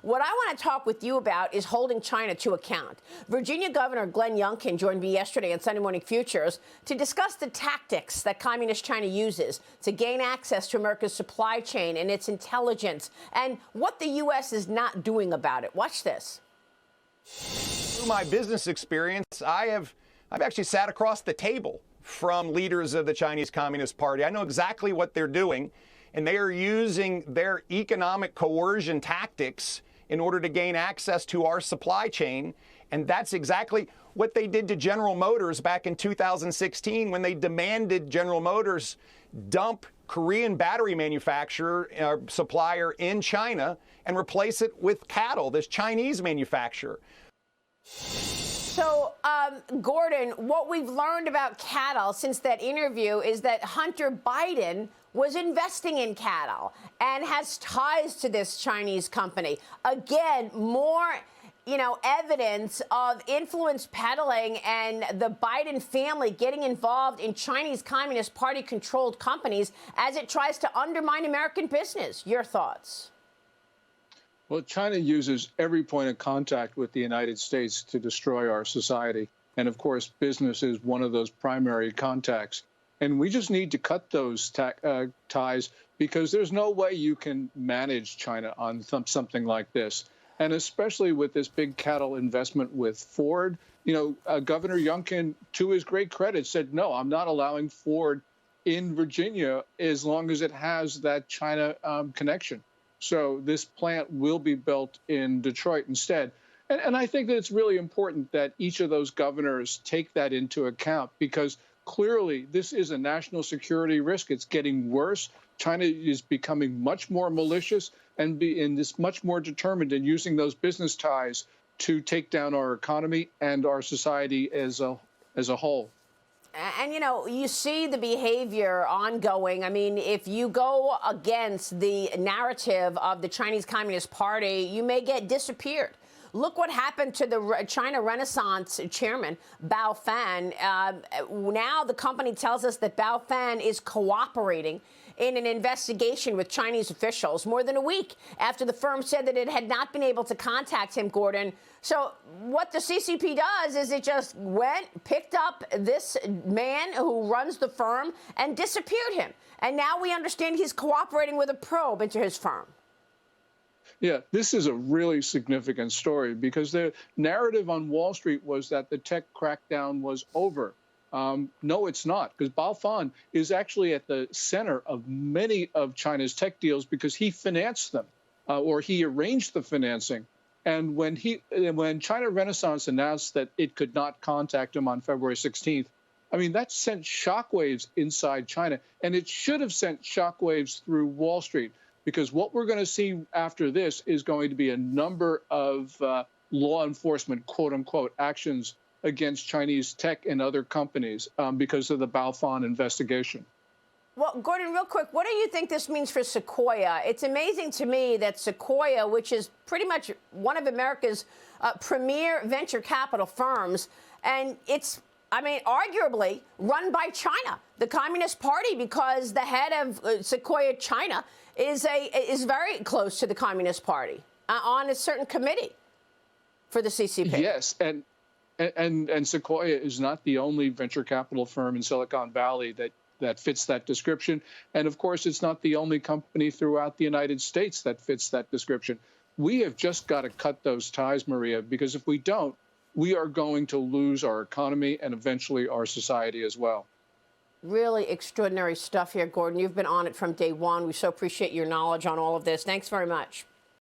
what I want to talk with you about is holding China to account. Virginia Governor Glenn Youngkin joined me yesterday on Sunday Morning Futures to discuss the tactics that Communist China uses to gain access to America's supply chain and its intelligence, and what the U.S. is not doing about it. Watch this. Through my business experience, I've actually sat across the table from leaders of the Chinese Communist Party. I know exactly what they're doing, and they are using their economic coercion tactics in order to gain access to our supply chain. And that's exactly what they did to General Motors back in 2016 when they demanded General Motors dump Korean battery manufacturer supplier in China and replace it with CATL, this Chinese manufacturer. So, Gordon, what we've learned about CATL since that interview is that Hunter Biden was investing in CATL and has ties to this Chinese company. Again, more, evidence of influence peddling and the Biden family getting involved in Chinese Communist Party-controlled companies as it tries to undermine American business. Your thoughts? Well, China uses every point of contact with the United States to destroy our society. And of course, business is one of those primary contacts. And we just need to cut those ties, because there's no way you can manage China on something like this. And especially with this big CATL investment with Ford, Governor Youngkin, to his great credit, said, no, I'm not allowing Ford in Virginia as long as it has that China connection. So this plant will be built in Detroit instead. And I think that it's really important that each of those governors take that into account, because clearly this is a national security risk. It's getting worse. China is becoming much more malicious and is much more determined in using those business ties to take down our economy and our society as a whole. And, you see the behavior ongoing. I mean, if you go against the narrative of the Chinese Communist Party, you may get disappeared. Look what happened to the China Renaissance chairman, Bao Fan. Now the company tells us that Bao Fan is cooperating in an investigation with Chinese officials more than a week after the firm said that it had not been able to contact him, Gordon. So what the CCP does is it just picked up this man who runs the firm and disappeared him. And now we understand he's cooperating with a probe into his firm. Yeah, this is a really significant story, because the narrative on Wall Street was that the tech crackdown was over. No, it's not, because Bao Fan is actually at the center of many of China's tech deals because he financed them, or he arranged the financing. And when China Renaissance announced that it could not contact him on February 16th, I mean, that sent shockwaves inside China, and it should have sent shockwaves through Wall Street, because what we're going to see after this is going to be a number of law enforcement, quote unquote, actions against Chinese tech and other companies because of the Bao Fan investigation. Well, Gordon, real quick, what do you think this means for Sequoia? It's amazing to me that Sequoia, which is pretty much one of America's premier venture capital firms, and it's, arguably run by China, the Communist Party, because the head of Sequoia China is very close to the Communist Party on a certain committee for the CCP. Yes, and Sequoia is not the only venture capital firm in Silicon Valley that fits that description. And of course, it's not the only company throughout the United States that fits that description. We have just got to cut those ties, Maria, because if we don't, we are going to lose our economy and eventually our society as well. Really extraordinary stuff here, Gordon. You've been on it from day one. We so appreciate your knowledge on all of this. Thanks very much.